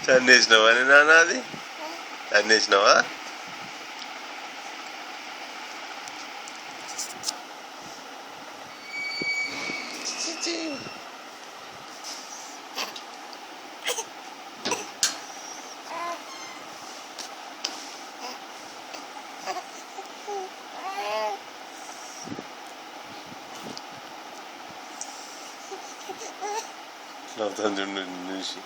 చన్నేసినావా నాన్న? అది చన్నేసినావా? నవ్వుతాను చూసి.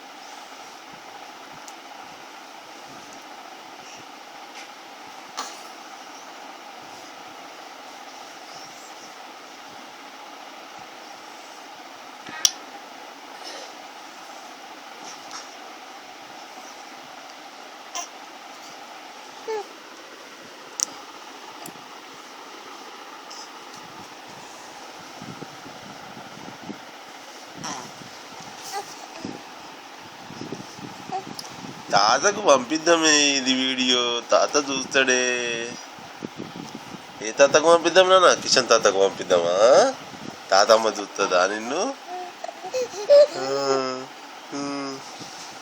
తాతకు పంపిద్దామే ఇది వీడియో, తాత చూస్తాడే. ఏ తాతకు పంపిద్దాం నాన్న? కిషన్ తాతకు పంపిద్దామా? తాతమ్మ చూస్తుందా నిన్ను?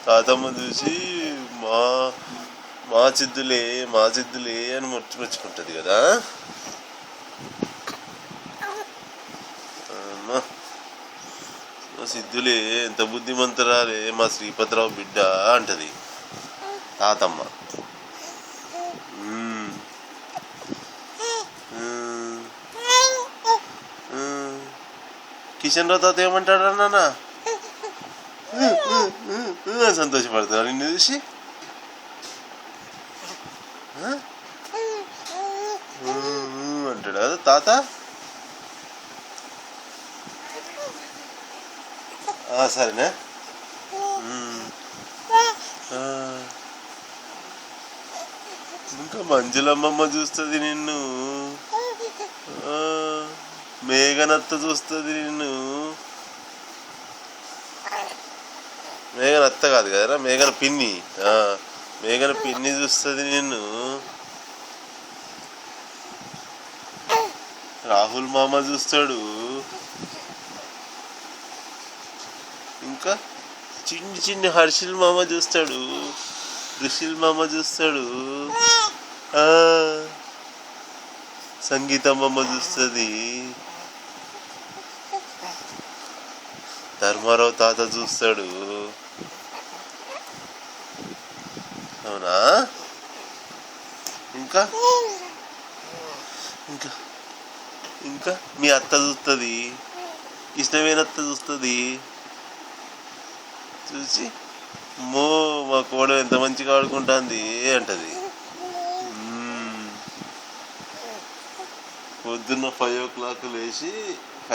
తాతమ్మ చూసి మా మా సిద్ధులే మా సిద్ధులే అని ముచ్చుకుంటుంది కదా. మా సిద్ధులే ఎంత బుద్ధిమంతురాలే, మా శ్రీపతిరావు బిడ్డ అంటది తాతమ్మ. కిషన్ రావు తాత ఏమంటాడు నాన్న? సంతోషపడతాడు నిన్ను చూసి. అంటాడు కదా తాత. సరేనా? ఇంకా మంజులమ్మమ్మ చూస్తుంది నిన్ను, మేఘనత్త చూస్తుంది నిన్ను. మేఘనత్త కాదు కదరా, మేఘన పిన్ని. మేఘన పిన్ని చూస్తుంది నిన్ను. రాహుల్ మామ చూస్తాడు. ఇంకా చిన్ని చిన్ని హర్షిల్ మామ చూస్తాడు, ఋషిల్ మామ చూస్తాడు, సంగీతమ్మ చూస్తుంది, ధర్మారావు తాత చూస్తాడు. అవునా? ఇంకా ఇంకా ఇంకా మీ అత్త చూస్తుంది, కృష్ణవేణి అత్త చూస్తుంది. చూసి మా కోడలు ఎంత మంచిగా ఆడుకుంటుంది అంటది. పొద్దున్న 5 o'clock లేచి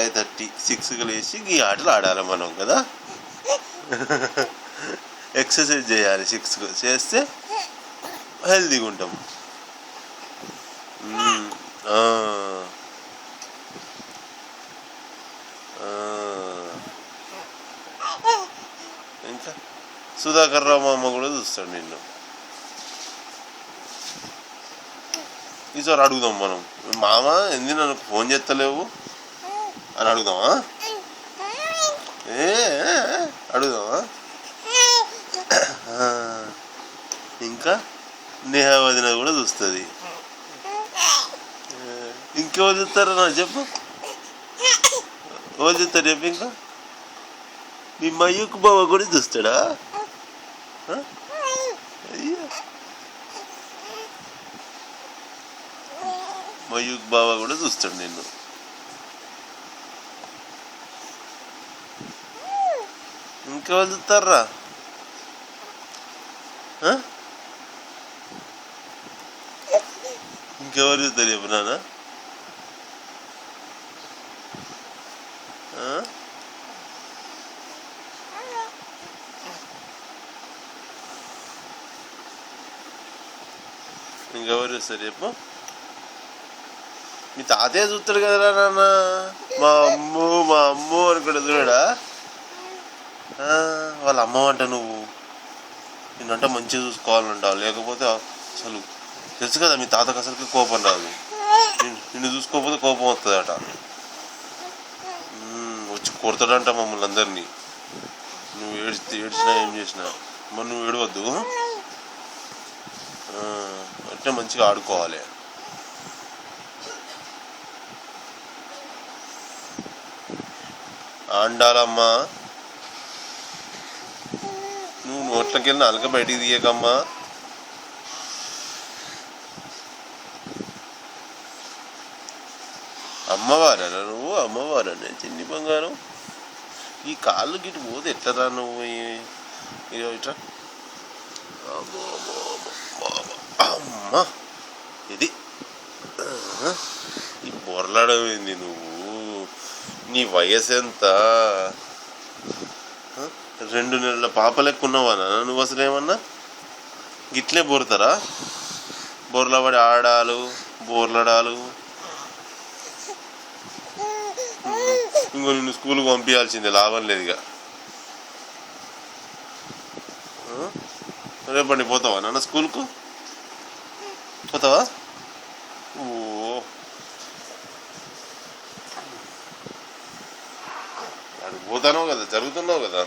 5:30 6కి లేచి ఈ ఆటలు ఆడాలి మనం కదా. ఎక్సర్సైజ్ చేయాలి 6కు చేస్తే హెల్తీగా ఉంటాం. ఇంకా సుధాకర్ రావు మామ కూడా చూస్తాడు నిన్ను. ఈసారి అడుగుదాం మనం, మామ ఎందుకు నన్ను ఫోన్ చేస్తలేవు అని అడుగుదామా? అడుగుదామా? ఇంకా నేహా వదిన కూడా చూస్తుంది. ఇంకెవరు చూస్తారా నాకు చెప్పు? ఎవరు చూస్తారు చెప్పు? ఇంకా మీ మయూక్ బావ కూడా చూస్తాడా? అయ్యా, మయూక్ బావ కూడా చూస్తాడు నిన్ను. ఇంకెవరు చూస్తారా? ఇంకెవరు చూస్తారు చెప్పు నాన్న? ఇంకెవరు చూస్తారు చెప్పు? మీ తాతయ్య చూస్తాడు కదరా నాన్న. మా అమ్మ అనుకుంటా చూడా? వాళ్ళ అమ్మ అంట నువ్వు. నిన్నంట మంచిగా చూసుకోవాలంటావు, లేకపోతే అసలు తెలుసు కదా మీ తాతకు అసలుకి కోపం రాదు. నిన్ను చూసుకోకపోతే కోపం వస్తుందట. వచ్చి కొడతాడంట మమ్మల్ని అందరినీ. నువ్వు ఏడ్చినా ఏం చేసినా. మరి నువ్వు ఏడవద్దు. అంటే మంచిగా ఆడుకోవాలి. ఆండాలమ్మా, నువ్వు నోట్లోకి వెళ్ళిన అలక బయటికి తీయకమ్మా. అమ్మవారా నువ్వు? అమ్మవారా చిన్ని బంగారం. ఈ కాళ్ళు గిట్టు పోతే ఎట్లరా నువ్వు? ఇట్లా అమ్మా, ఇది ఈ బొరలాడమైంది నువ్వు. నీ వయసు ఎంత? 2 నెలల పాప లెక్క ఉన్నావా నువ్వు? అసలు ఏమన్నా గిట్లే బోరుతారా? బోర్లబడి ఆడాలు, బోర్లడాలు. ఇంకో నిన్ను స్కూల్కి పంపించాల్సిందే, లాభం లేదు. ఇక రేపటి పోతావా నాన్న స్కూల్కు? పోతావా? ఓ, అది పోతానో కదా, జరుగుతున్నావు కదా.